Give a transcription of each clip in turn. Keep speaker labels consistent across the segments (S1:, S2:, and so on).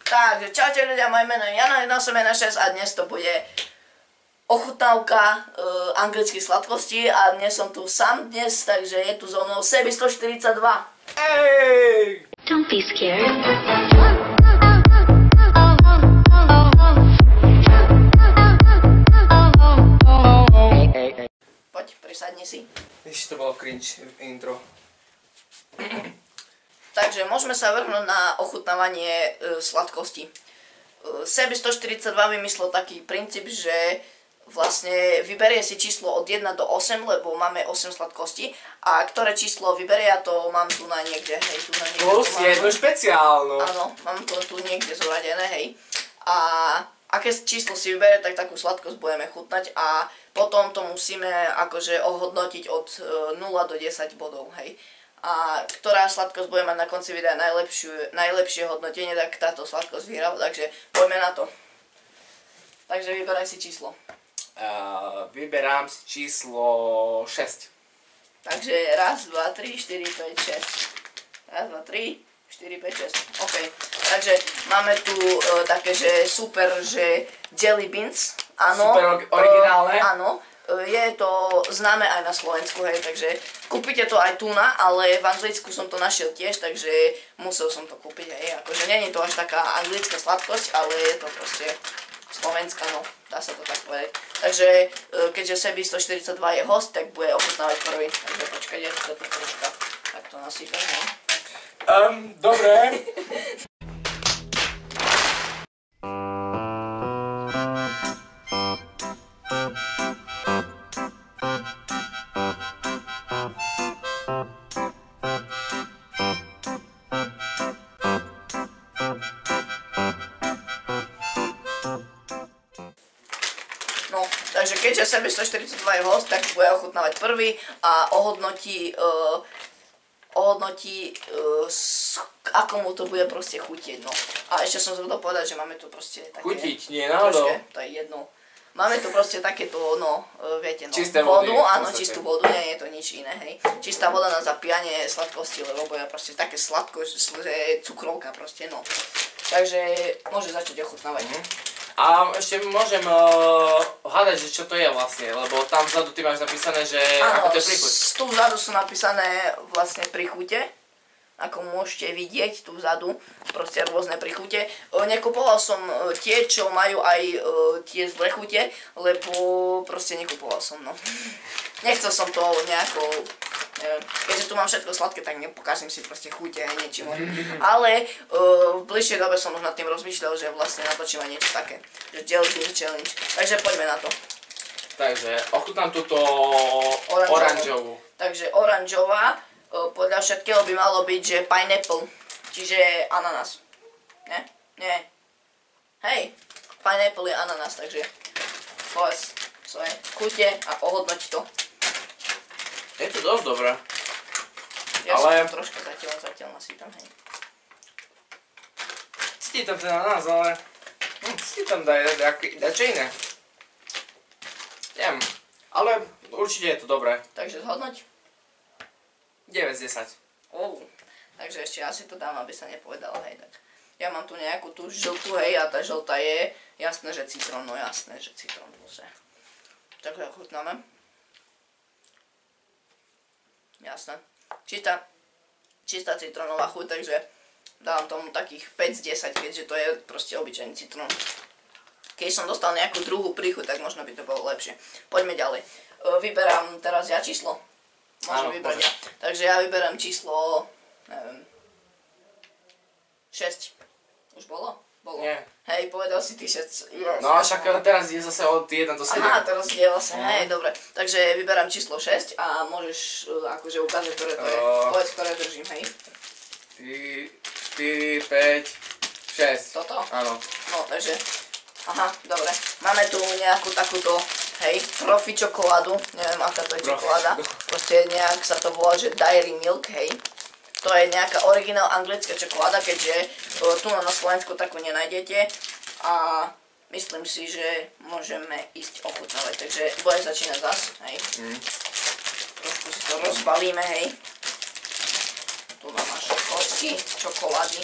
S1: Takže čaute ľudia, moje meno je Jano 1816 a dnes to bude ochutnávka anglických sladkostí a dnes som tu sám dnes, takže je tu so mnou Sebi 142.
S2: Hey!
S3: Don't be scared.
S1: Poď, prisadni si.
S2: Ešte to bolo cringe intro.
S1: Takže môžeme sa vrhnúť na ochutnávanie sladkosti. Sebi 142 vymyslel taký princíp, že vlastne vyberie si číslo od 1 do 8, lebo máme 8 sladkostí. A ktoré číslo vyberie, ja to mám tu na niekde, hej, tu na niekde.
S2: Plus jednu špeciálnu.
S1: Áno, mám to tu niekde zoradené, hej. A aké číslo si vyberie, tak takú sladkosť budeme chutnať a potom to musíme akože ohodnotiť od 0 do 10 bodov, hej. A ktorá sladkosť bude mať na konci videa najlepšie hodnotenie, tak táto sladkosť vyhrala, takže poďme na to. Takže vyberaj si číslo.
S2: Vyberám si číslo 6.
S1: Takže raz, 2, 3, 4, 5, 6. Raz, 2, 3, 4, 5, 6. OK. Takže máme tu také, že super, že jelly beans. Áno.
S2: Super originálne.
S1: Áno. Je to známe aj na Slovensku, hej, takže kúpite to aj tu na, ale v Anglicku som to našiel tiež, takže musel som to kúpiť, hej, akože nie je to až taká anglická sladkosť, ale je to proste slovenská, no, dá sa to tak povedať. Takže keďže Sebi 142 je host, tak bude ochutnávať prvý, takže počkajte, to troška takto nasypem, no.
S2: Dobre.
S1: No, takže keďže Sebi 142 je host, tak bude ochutnávať prvý a ohodnotí ako mu to bude proste chutieť, no. A ešte som zabudol povedať, že máme tu proste také...
S2: Chutiť, nie náhodou.
S1: To je jedno. Máme tu proste takéto, no, viete, no,
S2: čisté
S1: vodu,
S2: vody,
S1: áno, čistú vodu, nie je to nič iné, hej. Čistá voda na zapíjanie sladkosti, lebo bude proste také sladko, že je cukrovka proste, no. Takže môže začať ochutnávať.
S2: A ešte môžem hádať, že čo to je vlastne, lebo tam vzadu ty máš napísané, že ako to je príchuť.
S1: Tu vzadu sú napísané vlastne príchute, ako môžete vidieť tu vzadu, proste rôzne príchute. Nekupoval som tie, čo majú aj tie zlé chute, lebo proste nekupoval som, no. Nechcel som to nejako, keďže tu mám všetko sladké, tak nepokázim si proste chute aj niečím. Ale v bližšej dobe som už nad tým rozmýšľal, že vlastne natočím aj niečo také, že jelly bean challenge. Takže poďme na to. Takže
S2: ochutnám túto oranžovú.
S1: Takže oranžová, podľa všetkého by malo byť, že pineapple, čiže ananás. Ne? Nie. Hej, pineapple je ananás, takže povedz svoje chute a ohodnoť to.
S2: Je to dosť dobré.
S1: Ja
S2: ale...
S1: som troška zatiaľ nasýtam, hej.
S2: Cíti tam ten ananás, ale... Cíti tam dačo iné. Neviem, ale určite je to dobré.
S1: Takže zhodnoť.
S2: 9 z 10.
S1: Takže ešte ja si to dám, aby sa nepovedalo, hej, tak. Ja mám tu nejakú tú žltú, hej, a tá žltá je jasné, že citrón, no jasné, že citrón proste. Takže ochutnáme. Jasné. Čistá citrónová chuť, takže dávam tomu takých 5 z 10, keďže to je proste obyčajný citrón. Keď som dostal nejakú druhú príchuť, tak možno by to bolo lepšie. Poďme ďalej. Vyberám teraz ja číslo. Môžem vybrať ja. Takže ja vyberám číslo, neviem, 6. Už bolo? Bolo.
S2: Nie.
S1: Hej, povedal si ty 6. Yes.
S2: No však teraz je zase od 1 do 7.
S1: Aha, teraz je vlastne, hej, dobre. Takže vyberám číslo 6 a môžeš akože ukázať, ktoré to je. Povedz, ktoré držím, hej.
S2: 4, 5, 6.
S1: Toto?
S2: Áno.
S1: No, takže, aha, dobre. Máme tu nejakú takúto, hej, profi čokoládu. Neviem, aká to je čokoláda. Proste nejak sa to volá, že Dairy Milk, hej. To je nejaká originál anglická čokoláda, keďže tu na Slovensku takú nenájdete. A myslím si, že môžeme ísť ochutnávať. Takže bude začínať zas, hej. Trošku si to rozbalíme, hej. Tu máš kostky čokolády.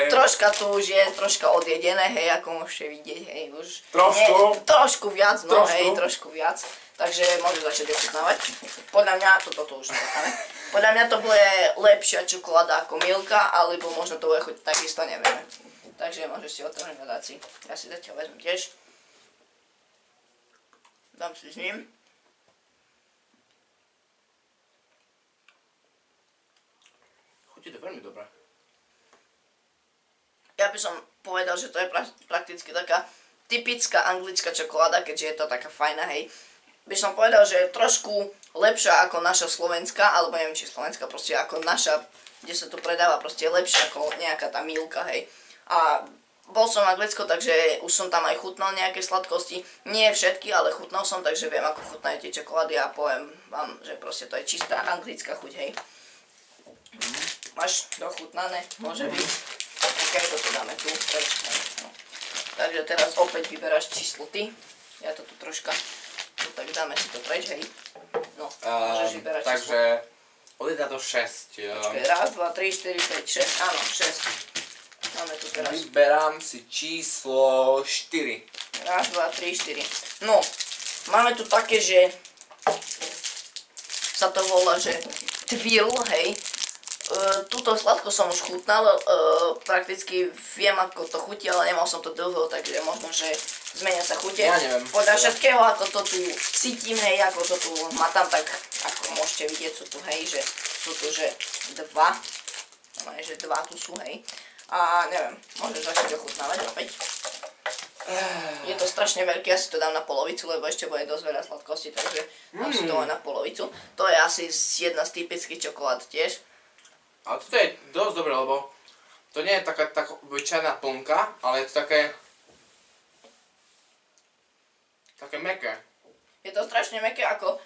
S1: Troška tu už je troška odjedené, hej, ako môžete vidieť, hej, už... Trošku viac, no hej, trošku viac. Takže môžeš začať ochutnávať. Podľa mňa, toto už nechutnáme. Podľa mňa to bude lepšia čokoláda ako Milka, alebo možno to bude chutiť takisto, nevieme. Takže môžeš si otvorene dať si. Ja si zatiaľ vezmem tiež. Dám si s ním.
S2: Chutí to veľmi dobré.
S1: Ja by som povedal, že to je prakticky taká typická anglická čokoláda, keďže je to taká fajná, hej. By som povedal, že je trošku lepšia ako naša slovenská, alebo neviem, či slovenská, proste ako naša, kde sa to predáva, proste je lepšia ako nejaká tá Milka, hej. A bol som v Anglicku, takže už som tam aj chutnal nejaké sladkosti. Nie všetky, ale chutnal som, takže viem, ako chutnajú tie čokolády a poviem vám, že proste to je čistá anglická chuť, hej. Máš dochutnané? Môže byť. Ok, toto dáme tu. No. Takže teraz opäť vyberáš číslo ty. Ja to tu troška... Tak dáme si to preč, hej. No, môžeš vyberať číslo.
S2: Takže od 1 do 6.
S1: Počkej, raz, 2, 3, 4, 5, 6. Áno, 6. Máme tu teraz.
S2: Vyberám si číslo 4.
S1: Raz, 2, 3, 4. No, máme tu také, že sa to volá, že Twill, hej. Túto sladko som už chutnal, prakticky viem, ako to chutí, ale nemal som to dlho, takže možno, že zmenia sa chute.
S2: Ja neviem.
S1: Podľa všetkého, ako to tu cítim, hej, ako to tu má tam, tak ako môžete vidieť, sú tu, hej, že sú tu, že dva. Že dva tu sú, hej. A neviem, môžeš začať ochutnávať opäť. Je to strašne veľké, ja si to dám na polovicu, lebo ešte bude dosť veľa sladkosti, takže dám si to na polovicu. To je asi jedna z typických čokolád tiež.
S2: Ale toto je dosť dobré, lebo to nie je taká obyčajná plnka, ale je to také mäkké.
S1: Je to strašne mäkké, ako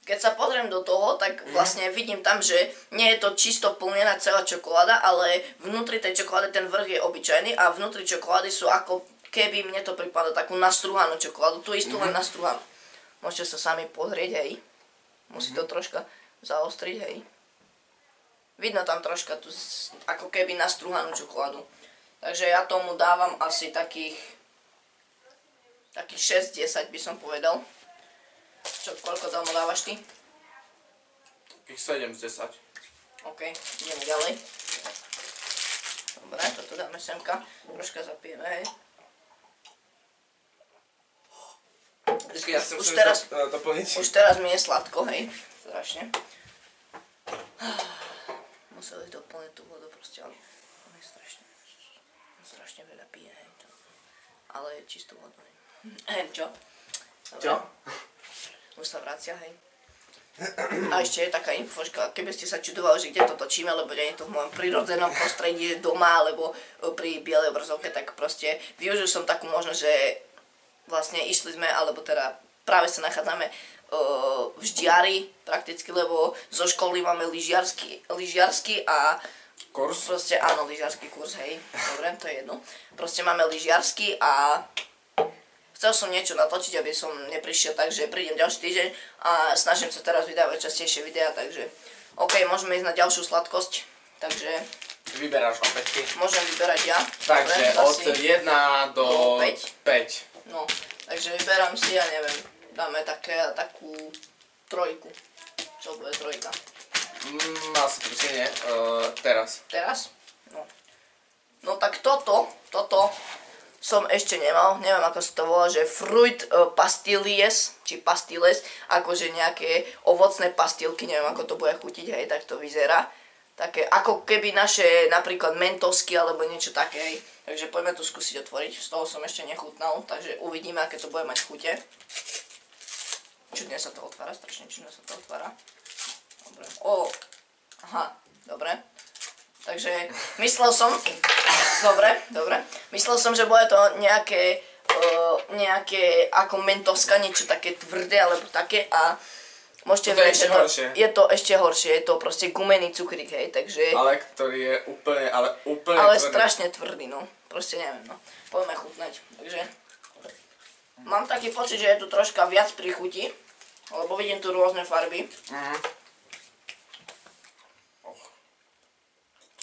S1: keď sa pozriem do toho, tak vlastne vidím tam, že nie je to čisto plnená celá čokoláda, ale vnútri tej čokolády ten vrch je obyčajný a vnútri čokolády sú ako keby mne to pripadá takú nastruhanú čokoládu, tú istú len nastruhanú. Môžete sa sami pozrieť, hej. Musí to troška zaostriť, hej. Vidno tam troška tú ako keby nastruhanú čokoládu. Takže ja tomu dávam asi takých 6-10 by som povedal. Čo, koľko tomu dávaš ty?
S2: Takých 7 z 10.
S1: OK, ideme ďalej. Dobre, toto dáme semka. Troška zapijeme, hej. Už teraz mi je sladko, hej. Strašne. Museli doplniť tú vodu proste, ale on je strašne veľa pije, hej. Ale je čistú vodu, hej. Čo? Dobre.
S2: Čo?
S1: Už sa vracia, hej. A ešte je taká infoška, keby ste sa čudovali, že kde to točíme, lebo nie je to v mojom prirodzenom prostredí, že doma, alebo pri bielej obrazovke, tak proste využil som takú možnosť, že vlastne išli sme, alebo teda práve sa nachádzame v Ždiari prakticky, lebo zo školy máme lyžiarsky a
S2: kurz?
S1: Proste áno, lyžiarsky kurz, hej, dobre, to je jedno. Proste máme lyžiarsky a chcel som niečo natočiť, aby som neprišiel, takže prídem ďalší týždeň a snažím sa teraz vydávať častejšie videá, takže OK, môžeme ísť na ďalšiu sladkosť, takže
S2: vyberáš opäť ty.
S1: Môžem vyberať ja.
S2: Takže od 1 do 5.
S1: No, takže vyberám si, ja neviem, dáme takú trojku. Čo bude trojka?
S2: Asi nie, teraz.
S1: Teraz? No. No tak toto som ešte nemal, neviem ako sa to volá, že fruit pastilles, či pastilles, akože nejaké ovocné pastilky, neviem ako to bude chutiť, hej, tak to vyzerá. Také, ako keby naše napríklad mentosky alebo niečo také, hej. Takže poďme to skúsiť otvoriť, z toho som ešte nechutnal, takže uvidíme, aké to bude mať chute. Čudne sa to otvára, strašne čudne sa to otvára. Dobre, aha, dobre. Takže myslel som, myslel som, že bude to nejaké ako mentoska, niečo také tvrdé alebo také a môžete vedieť, že je to ešte horšie, je to proste gumený cukrík, hej, takže...
S2: Ale ktorý je úplne
S1: ale
S2: tvrdý.
S1: Strašne tvrdý, no, proste neviem, no. Poďme chutnať, takže... Mám taký pocit, že je tu troška viac príchutí, lebo vidím tu rôzne farby.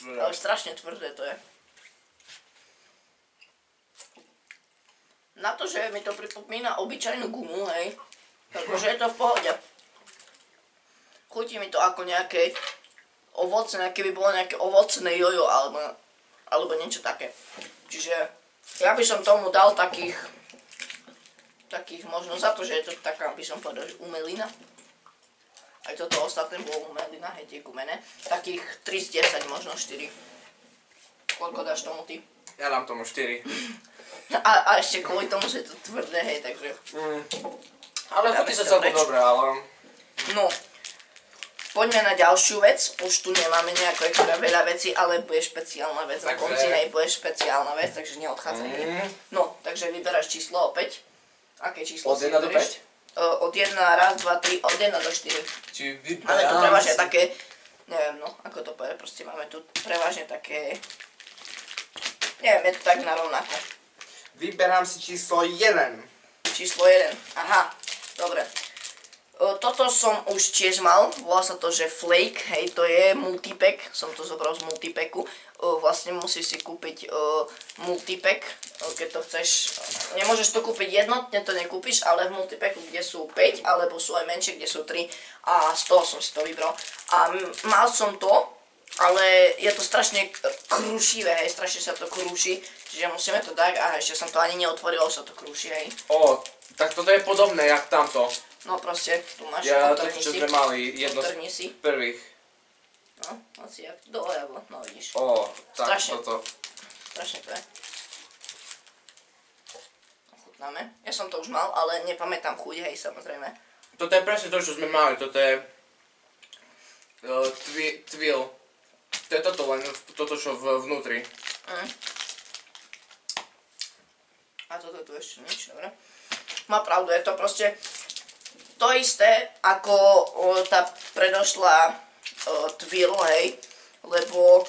S1: Ale strašne tvrdé to je. Na to, že mi to pripomína obyčajnú gumu, hej, takže je to v pohode. Chutí mi to ako nejaké ovocné, keby bolo nejaké ovocné jojo alebo niečo také. Čiže ja by som tomu dal takých možno za to, že je to taká, by som povedal, že umelina. Aj toto ostatné bolo umelina, hej, tie gumené. Takých 3 z 10, možno 4. Koľko dáš tomu ty?
S2: Ja dám tomu 4.
S1: A ešte kvôli tomu, že je to tvrdé, hej, takže...
S2: Ale chutí sa celkom dobré, ale...
S1: No, poďme na ďalšiu vec. Už tu nemáme nejako extra veľa vecí, ale bude špeciálna vec. Na konci bude špeciálna vec, takže neodchádzaj. No, takže vyberáš číslo opäť. Aké číslo si vyberíš? Od 1, raz, 2, 3, od 1 do 4.
S2: Či vyberám
S1: Máme tu prevažne také... Neviem, no, ako to povedať, proste máme tu prevažne také... Neviem, je to tak na rovnako.
S2: Vyberám si číslo 1.
S1: Číslo 1, aha, dobre. Toto som už tiež mal, volá sa to, že Flake, hej, to je multipack, som to zobral z multipacku. Vlastne musíš si kúpiť multipack, keď to chceš. Nemôžeš to kúpiť jednotne, to nekúpiš, ale v multipacku, kde sú 5, alebo sú aj menšie, kde sú 3, a z toho som si to vybral. A mal som to, ale je to strašne krúšivé, hej, strašne sa to krúši, čiže musíme to dať, a ešte som to ani neotvoril, sa to krúši, hej.
S2: Tak toto je podobné, jak tamto.
S1: No proste, tu máš,
S2: Ja to, čo sme mali, jedno z
S1: si.
S2: prvých.
S1: No, asi jak dolejavo, no vidíš.
S2: Tak
S1: Strašne.
S2: toto.
S1: Strašne to je. Ochutnáme. Ja som to už mal, ale nepamätám chuť, hej, samozrejme.
S2: Toto je presne to, čo sme mali, toto je... Twill. To je toto, len toto, čo vnútri.
S1: A toto tu ešte nič, dobre. Má pravdu, je to proste to isté, ako tá predošlá Twill, hej. Lebo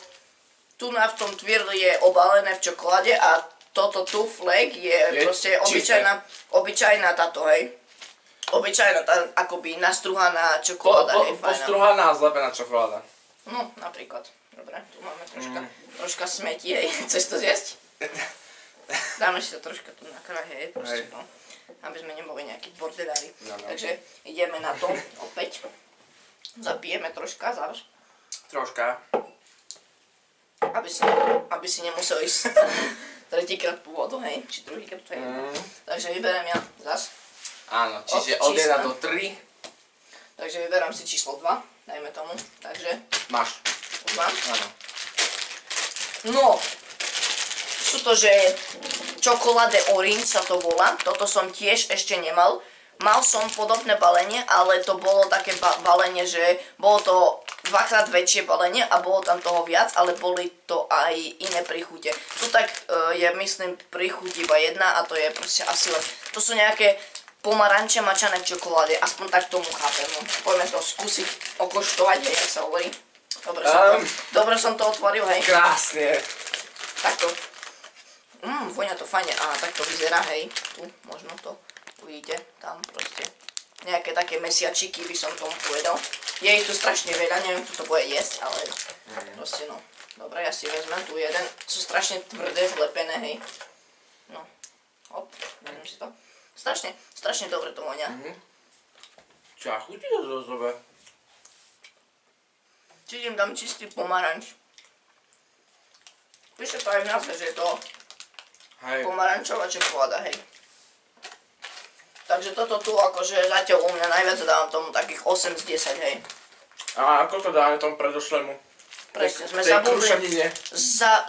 S1: tu v tom Twill je obalené v čokoláde a toto tu Flake je proste obyčajná táto, hej. Obyčajná, akoby nastruhaná čokoláda, hej, fajná.
S2: Postruhaná a zlepená čokoláda.
S1: No, napríklad. Dobre, tu máme troška smetí, hej. Chceš to zjesť? Dáme si to troška tu na kraj, hej, proste, no. Aby sme neboli nejakí bordelári.
S2: No.
S1: Takže ideme na to opäť. Zapijeme troška, zálež.
S2: Troška.
S1: Aby si nemusel ísť tretíkrát po vodu, hej, či druhýkrát, to je jedno. Takže vyberiem ja zas.
S2: Áno, čiže od 1 do 3.
S1: Takže vyberám si číslo 2, dajme tomu, takže...
S2: Máš.
S1: Už mám?
S2: Áno.
S1: No, sú to, že čokoláde orange sa to volá, toto som tiež ešte nemal. Mal som podobné balenie, ale to bolo také balenie, že bolo to dvakrát väčšie balenie a bolo tam toho viac, ale boli to aj iné príchute. Tu tak je, myslím, príchuť iba jedna a to je proste asi len... To sú nejaké pomaranče mačané čokolády, aspoň tak tomu chápem. No. Poďme to skúsiť okoštovať, hej, jak sa hovorí. Dobre som to otvoril, hej.
S2: Krásne.
S1: Takto. Voňa to fajne. A tak to vyzerá, hej. Tu, možno to uvidíte. Tam proste. Nejaké také mesiačiky by som tomu povedal. Je ich tu strašne veľa, neviem, kto to bude jesť, ale proste no. Dobre, ja si vezmem tu jeden. Sú strašne tvrdé, zlepené, hej. No. Hop, vezmem si to. Strašne dobre to voňa.
S2: Čo, a chutí to dosť dobre.
S1: Čiže im dám čistý pomaranč. Píše to aj v názve, že je to pomarančová čokoláda, hej. Takže toto tu akože zatiaľ u mňa najviac dávam tomu takých 8 z 10, hej.
S2: A ako to dáme tomu predošlému?
S1: Presne, sme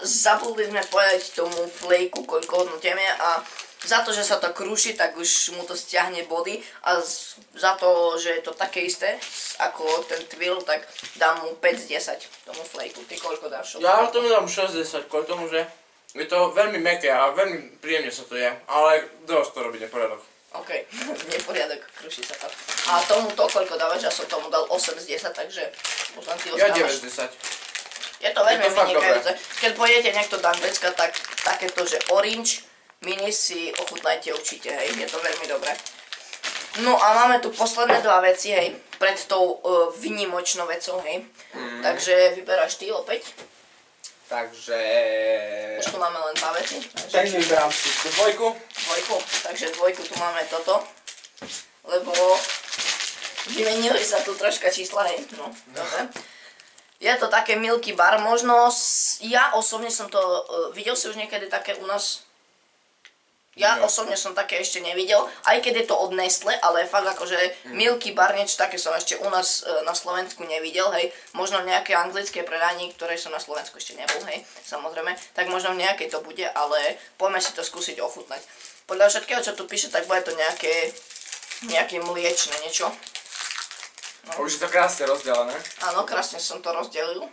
S1: zabudli sme povedať tomu Flakeu, koľko hodnotíme, a za to, že sa to krúši, tak už mu to stiahne body, a za to, že je to také isté ako ten Twill, tak dám mu 5 z 10 tomu Flakeu. Ty koľko dáš?
S2: Ja tomu dám 6 z 10, kvôli tomu, že je to veľmi mäkké a veľmi príjemne sa to je, ale dosť to robí neporiadok.
S1: OK, neporiadok, kruší sa to. A tomuto koľko dávaš? Ja som tomu dal 8 z 10, takže už len ty
S2: ostávaš.
S1: Ja
S2: 9 z 10.
S1: Je to veľmi vynikajúce. Keď pôjdete niekto do Anglicka, tak takéto, že orange mini si ochutnajte určite, hej, je to veľmi dobré. No a máme tu posledné dva veci, hej, pred tou výnimočnou vecou, hej. Takže vyberáš ty opäť.
S2: takže...
S1: Už tu máme len 2 veci.
S2: Takže vyberám si dvojku.
S1: Dvojku, takže dvojku tu máme toto. Lebo vymenili sa tu troška čísla, hej. No, dobre. Je to také Milky Bar, možno ja osobne som to, videl si už niekedy také u nás? Ja osobne som také ešte nevidel, aj keď je to od Nestle, ale fakt akože Milky Bar, niečo také som ešte u nás na Slovensku nevidel, hej. Možno nejaké anglické predanie, ktoré som na Slovensku ešte nebol, hej, samozrejme. Tak možno v nejakej to bude, ale poďme si to skúsiť ochutnať. Podľa všetkého, čo tu píše, tak bude to nejaké mliečne niečo.
S2: No. Už je to krásne rozdelené.
S1: Áno, krásne som to rozdelil.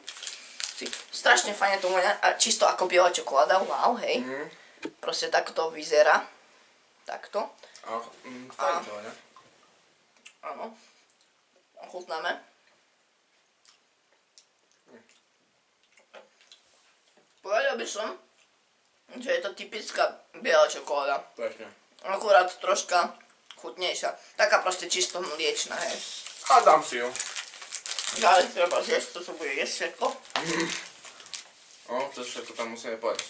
S1: Strašne fajne to vonia, čisto ako biela čokoláda, wow, hej. Proste takto to vyzerá. Takto.
S2: Fajn to, ne?
S1: Áno. Ochutnáme. Povedal by som, že je to typická biela čokoláda.
S2: Presne.
S1: Akurát troška chutnejšia. Taká proste čisto mliečna, hej.
S2: A dám si ju.
S1: Ale treba zjesť, toto bude jesť všetko.
S2: To všetko tam musíme povedať.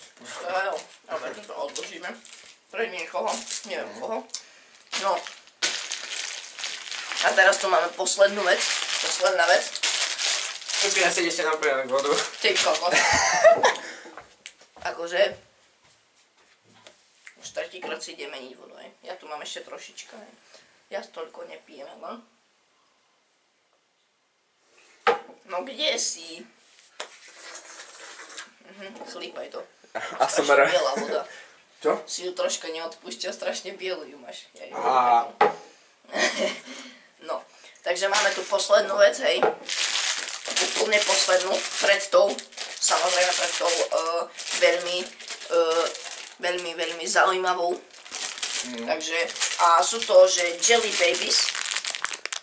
S1: Áno, ale to odložíme. Pre niekoho, neviem koho. No. A teraz tu máme poslednú vec. Posledná vec.
S2: Počkej, ja si ešte napriam vodu.
S1: Ty kokos. Akože... Už tretíkrát si ide meniť vodu, hej. Ja tu mám ešte trošička, hej. Ja toľko nepijem, ale... No kde si? Chlípaj to.
S2: ASMR.
S1: Strašne biela voda.
S2: Čo?
S1: Si ju troška neodpúšťa, strašne bielu ju máš. No, takže máme tu poslednú vec, hej. Úplne poslednú, pred tou, samozrejme pred tou veľmi zaujímavou. Takže, a sú to, že Jelly Babies.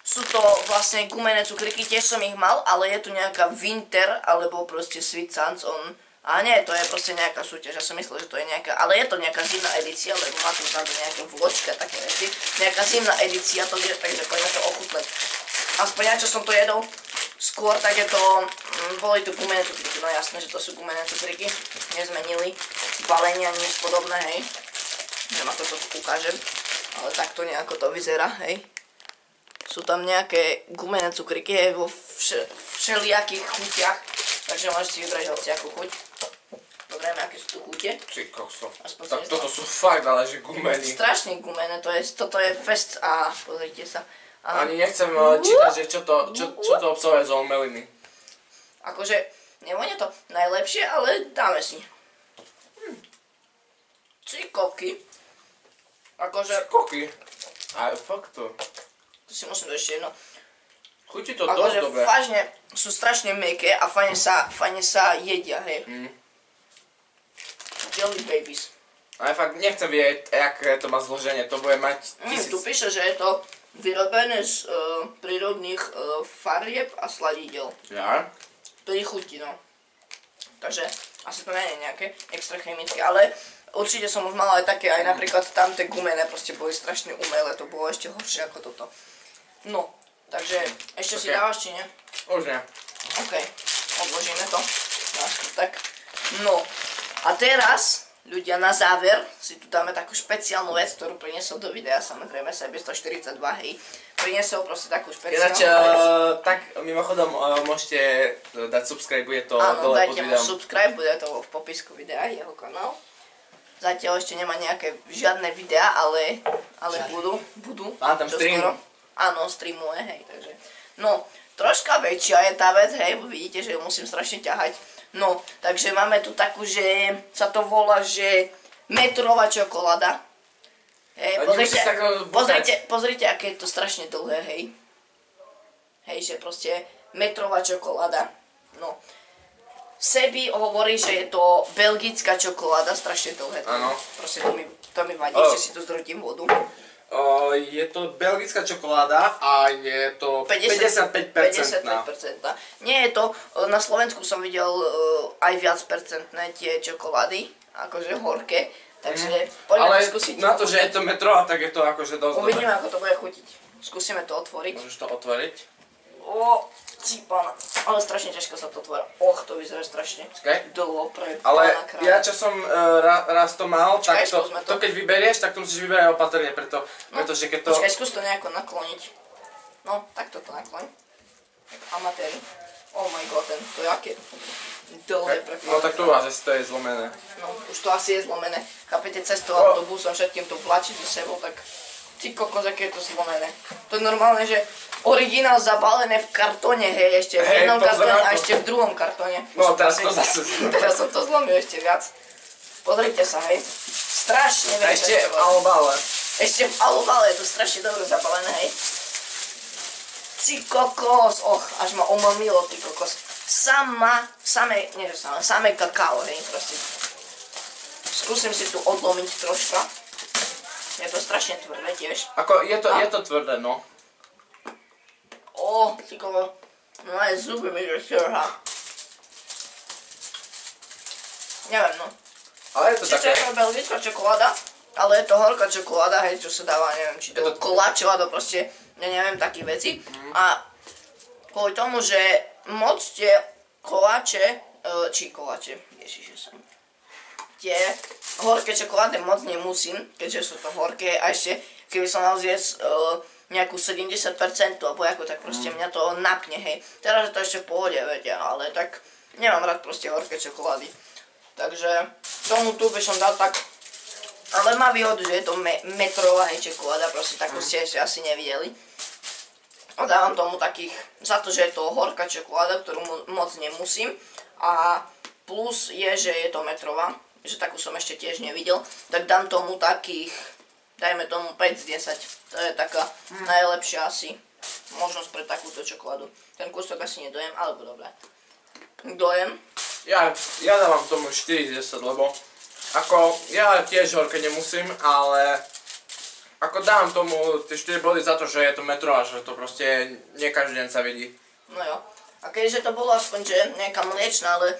S1: Sú to vlastne gumené cukriky, tiež som ich mal, ale je tu nejaká Winter, alebo proste Sweet Sans on. A nie, to je proste nejaká súťaž, ja som myslel, že to je nejaká, ale je to nejaká zimná edícia, lebo má tu tam nejaké vločky a také veci. Nejaká zimná edícia to je, takže poďme to ochutnať. Aspoň ja, čo som to jedol skôr, tak je to, boli tu gumené cukriky, no jasné, že to sú gumené cukriky. Nezmenili balenia, nič podobné, hej. Neviem, ako to ukážem, ale takto nejako to vyzerá, hej. Sú tam nejaké gumené cukriky, hej, vo všelijakých chutiach, takže môžete si vybrať hociakú chuť. Dobre, aké sú tu chute.
S2: Ty kokso. Tak toto sú fakt, ale že gumený.
S1: Strašne gumené, toto je fest a pozrite sa.
S2: Ani nechcem čítať, že čo to obsahuje za omeliny.
S1: Akože, nevonia to najlepšie, ale dáme si. Cikoky. Akože...
S2: Cikoky? A fakt to.
S1: To si musím dať ešte jedno.
S2: Chutí to dosť dobre.
S1: Akože sú strašne mäkké a fajne sa jedia, hej. Jelly Babies.
S2: Ale fakt nechcem vedieť, aké to má zloženie. To bude mať 1000...
S1: Tu píše, že je to vyrobené z prírodných farieb a sladidel.
S2: Ja?
S1: Pri chuti, no. Takže asi to nie je nejaké extra chemické, ale určite som už mala aj také, aj napríklad tam tie gumené proste boli strašne umelé, to bolo ešte horšie ako toto. No, takže ešte si dávaš, či nie?
S2: Už nie.
S1: OK, odložíme to. Tak, no. A teraz, ľudia, na záver si tu dáme takú špeciálnu vec, ktorú priniesol do videa, samozrejme Sebe 142, hej. Priniesol proste takú špeciálnu vec.
S2: Tak mimochodom môžete dať subscribe, bude to
S1: áno,
S2: dole pod
S1: dajte
S2: videom.
S1: mu subscribe, bude to v popisku videa, jeho kanál. Zatiaľ ešte nemá nejaké žiadne videá, ale budú.
S2: Má tam stream.
S1: Áno, streamuje, hej, takže. No, troška väčšia je tá vec, hej, vidíte, že ju musím strašne ťahať. No, takže máme tu takú, že sa to volá, že metrová čokoláda. Hej, pozrite, aké je to strašne dlhé, hej. Hej, že proste metrová čokoláda. No. Sebi hovorí, že je to belgická čokoláda, strašne dlhé.
S2: Áno.
S1: Proste to mi vadí, ešte si tu zdrotím vodu.
S2: Je to belgická čokoláda a je to 55%.
S1: 55%. Nie je to, na Slovensku som videl aj viac percentné tie čokolády, akože horké. Takže poďme to skúsiť.
S2: Ale na to, že je to metrová, tak je to akože dosť dobré.
S1: Uvidíme, ako to bude chutiť. Skúsime to otvoriť.
S2: Môžeš to otvoriť.
S1: Cípana. Ale strašne ťažko sa to tvorí. To vyzerá strašne dlho pre
S2: ale
S1: pána kráľa.
S2: ja čo som raz to mal,
S1: Počkaj,
S2: tak to keď vyberieš, tak to musíš vyberať opatrne, pretože keď to...
S1: Počkaj, skús to nejako nakloniť. No, takto to nakloň. Amatéri. Oh my god, to je aké dlhé pre pána.
S2: No tak to vás, to je zlomené.
S1: No, už to asi je zlomené. Chápete, cestou autobusom všetkým to vlačí so sebou, tak... Ty kokos, aké je to zlomené. To je normálne, že originál zabalené v kartóne, hej, ešte v jednom kartóne a ešte v druhom kartóne.
S2: No teraz to zase...
S1: Teraz som to zlomil ešte viac. Pozrite sa, hej. Strašne veľa.
S2: Ešte v alobale.
S1: Ešte v alobale, je to strašne dobre zabalené, hej. Ty kokos, až ma omamilo, ty kokos. Samé kakao, hej, proste. Skúsim si tu odlomiť troška. Je to strašne tvrdé tiež.
S2: Ako, je to tvrdé, no.
S1: Ty kokos. No aj zuby mi že šťorhá. Neviem, no.
S2: Ale je to
S1: Čiže
S2: také...
S1: je to belgická čokoláda, ale je to horká čokoláda, hej, čo sa dáva, neviem, či to koláčov, alebo proste, ja neviem, takých veci. A kvôli tomu, že moc tie koláče, ježiše som, tie horké čokolády moc nemusím, keďže sú to horké a ešte, keby som mal zjesť nejakú 70% alebo ako, tak proste mňa to napne, hej. Teraz je to ešte v pohode, viete, ale tak nemám rád proste horké čokolády. Takže tomu tu by som dal tak, ale má výhodu, že je to metrová čokoláda, proste takú ste ešte asi nevideli. A dávam tomu takých, za to, že je to horká čokoláda, ktorú moc nemusím. A plus je, že je to metrová, že takú som ešte tiež nevidel, tak dám tomu takých, dajme tomu 5 z 10. To je taká najlepšia asi možnosť pre takúto čokoládu. Ten kúsok asi nedojem, alebo dobre. Dojem.
S2: Ja dávam tomu 4 z 10, lebo ako, ja tiež horké nemusím, ale ako dám tomu tie 4 body za to, že je to metro a že to proste nie každý deň sa vidí.
S1: No jo. A keďže to bolo aspoň, že nejaká mliečna, ale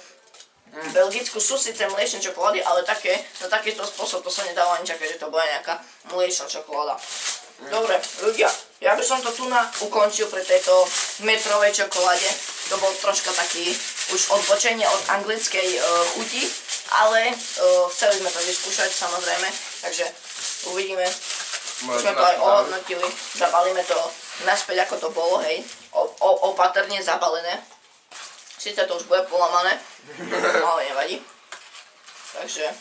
S1: v Belgicku sú síce mliečne čokolády, ale na takýto spôsob to sa nedalo ani čakať, že to bola nejaká mliečna čokoláda. Dobre, ľudia, ja by som to tu ukončil pri tejto metrovej čokoláde. To bol troška taký už odbočenie od anglickej chuti, ale chceli sme to vyskúšať samozrejme, takže uvidíme. Už sme to aj ohodnotili, zabalíme to naspäť ako to bolo, hej, opatrne zabalené. Sice to už bude polamané, ale nevadí. Takže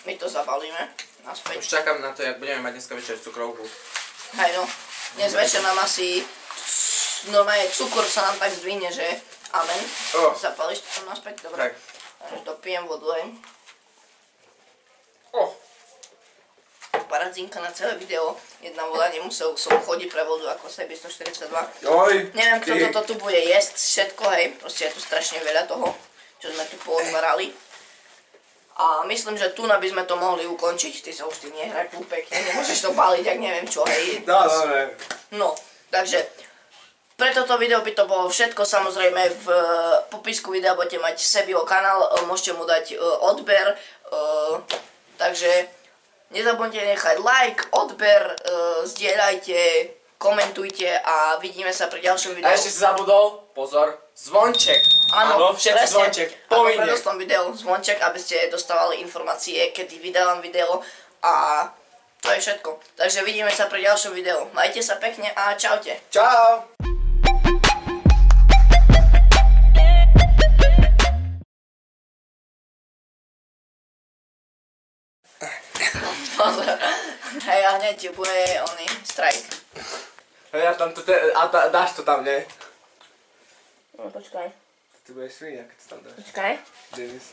S1: my to zabalíme naspäť.
S2: Už čakám na to, jak budeme mať dneska večer cukrovku.
S1: Hej no, dnes večer nám asi normálne cukor sa nám tak zdvihne, že amen. Zapališ to tam naspäť? Dobre. Takže dopijem vodu, hej. Paradzinka na celé video. Jedna voda, nemusel som chodiť pre vodu ako Sebi 142. Neviem, kto toto tu bude jesť, všetko, hej. Proste je tu strašne veľa toho, čo sme tu pootvarali. A myslím, že tu by sme to mohli ukončiť. Ty sa už tým nehraj pekne, nemôžeš to paliť, ak neviem čo, hej. No, takže pre toto video by to bolo všetko. Samozrejme v popisku videa budete mať Sebiho kanál, môžete mu dať odber. Takže nezabudnite nechať like, odber, zdieľajte, komentujte a vidíme sa pri ďalšom videu.
S2: A ešte si zabudol, pozor, zvonček.
S1: Áno,
S2: všetci zvonček, povinne.
S1: Ako predostom videu zvonček, aby ste dostávali informácie, kedy vydávam video a to je všetko. Takže vidíme sa pri ďalšom videu. Majte sa pekne a čaute.
S2: Čau.
S1: Hej, a hneď ti bude oný strike.
S2: Hej, a tam to dáš to tam, nie?
S1: No počkaj.
S2: Ty budeš svinia, keď to tam dáš.
S1: Počkaj.
S2: Denis.